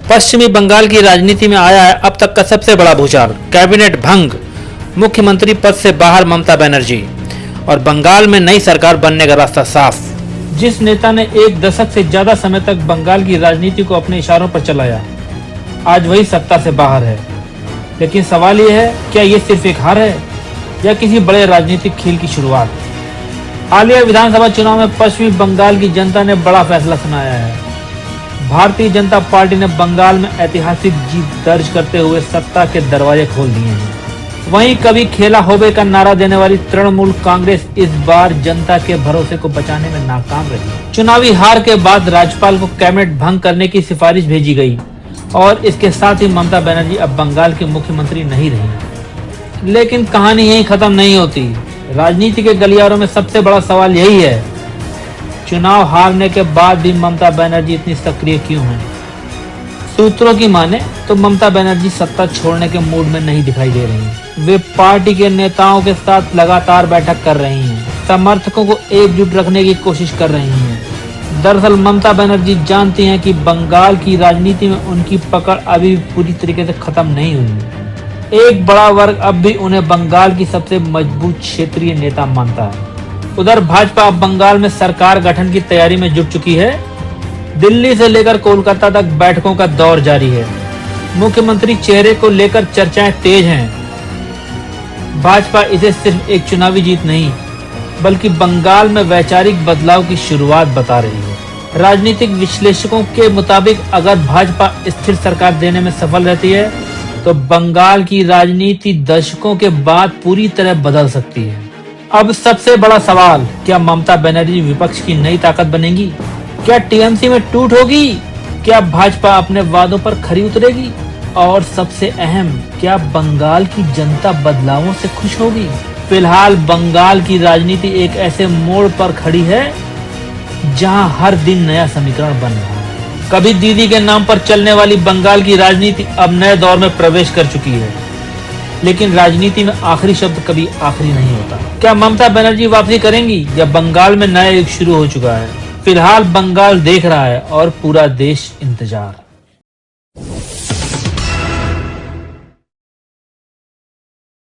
पश्चिमी बंगाल की राजनीति में आया है अब तक का सबसे बड़ा भूचाल। कैबिनेट भंग, मुख्यमंत्री पद से बाहर ममता बनर्जी और बंगाल में नई सरकार बनने का रास्ता साफ। जिस नेता ने एक दशक से ज्यादा समय तक बंगाल की राजनीति को अपने इशारों पर चलाया, आज वही सत्ता से बाहर है। लेकिन सवाल यह है, क्या ये सिर्फ एक हार है या किसी बड़े राजनीतिक खेल की शुरुआत? हालिया विधानसभा चुनाव में पश्चिमी बंगाल की जनता ने बड़ा फैसला सुनाया है। भारतीय जनता पार्टी ने बंगाल में ऐतिहासिक जीत दर्ज करते हुए सत्ता के दरवाजे खोल दिए हैं। वहीं कभी खेला होबे का नारा देने वाली तृणमूल कांग्रेस इस बार जनता के भरोसे को बचाने में नाकाम रही। चुनावी हार के बाद राज्यपाल को कैबिनेट भंग करने की सिफारिश भेजी गई और इसके साथ ही ममता बनर्जी अब बंगाल की मुख्यमंत्री नहीं रही। लेकिन कहानी यहीं खत्म नहीं होती। राजनीति के गलियारों में सबसे बड़ा सवाल यही है, चुनाव हारने के बाद भी ममता बनर्जी इतनी सक्रिय क्यों हैं? सूत्रों की माने तो ममता बनर्जी सत्ता छोड़ने के मूड में नहीं दिखाई दे रही। वे पार्टी के नेताओं के साथ लगातार बैठक कर रही हैं, समर्थकों को एकजुट रखने की कोशिश कर रही हैं। दरअसल ममता बनर्जी जानती हैं कि बंगाल की राजनीति में उनकी पकड़ अभी पूरी तरीके से खत्म नहीं हुई। एक बड़ा वर्ग अब भी उन्हें बंगाल की सबसे मजबूत क्षेत्रीय नेता मानता है। उधर भाजपा अब बंगाल में सरकार गठन की तैयारी में जुट चुकी है। दिल्ली से लेकर कोलकाता तक बैठकों का दौर जारी है। मुख्यमंत्री चेहरे को लेकर चर्चाएं तेज हैं। भाजपा इसे सिर्फ एक चुनावी जीत नहीं, बल्कि बंगाल में वैचारिक बदलाव की शुरुआत बता रही है। राजनीतिक विश्लेषकों के मुताबिक अगर भाजपा स्थिर सरकार देने में सफल रहती है तो बंगाल की राजनीति दशकों के बाद पूरी तरह बदल सकती है। अब सबसे बड़ा सवाल, क्या ममता बनर्जी विपक्ष की नई ताकत बनेगी? क्या टीएमसी में टूट होगी? क्या भाजपा अपने वादों पर खरी उतरेगी? और सबसे अहम, क्या बंगाल की जनता बदलावों से खुश होगी? फिलहाल बंगाल की राजनीति एक ऐसे मोड़ पर खड़ी है जहां हर दिन नया समीकरण बन रहा है। कभी दीदी के नाम पर चलने वाली बंगाल की राजनीति अब नए दौर में प्रवेश कर चुकी है। लेकिन राजनीति में आखिरी शब्द कभी आखिरी नहीं होता। क्या ममता बनर्जी वापसी करेंगी या बंगाल में नया युग शुरू हो चुका है? फिलहाल बंगाल देख रहा है और पूरा देश इंतजार।